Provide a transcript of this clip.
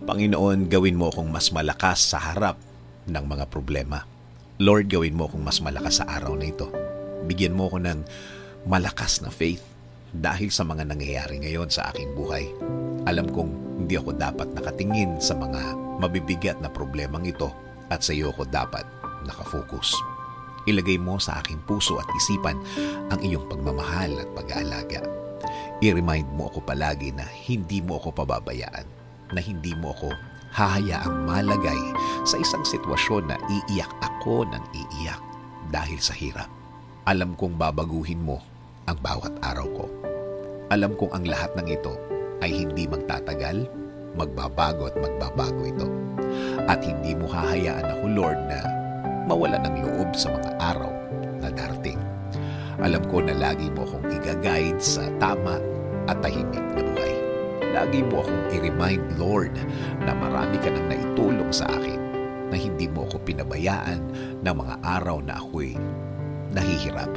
Panginoon, gawin mo akong mas malakas sa harap ng mga problema. Lord, gawin mo akong mas malakas sa araw na ito. Bigyan mo ako ng malakas na faith dahil sa mga nangyayari ngayon sa aking buhay. Alam kong hindi ako dapat nakatingin sa mga mabibigat na problemang ito at sa iyo ako dapat nakafocus. Ilagay mo sa aking puso at isipan ang iyong pagmamahal at pag-aalaga. I-remind mo ako palagi na hindi mo ako pababayaan, na hindi mo ako hahayaang malagay sa isang sitwasyon na iiyak ako ng iiyak dahil sa hirap. Alam kong babaguhin mo ang bawat araw ko. Alam kong ang lahat ng ito ay hindi magtatagal, magbabago at magbabago ito. At hindi mo hahayaan ako, Lord, na mawala ng loob sa mga araw na darating. Alam ko na lagi mo akong i-guide sa tama at tahimik na buhay. Lagi mo akong i-remind, Lord, na marami ka nang naitulong sa akin, na hindi mo ako pinabayaan ng mga araw na ako'y nahihirapan.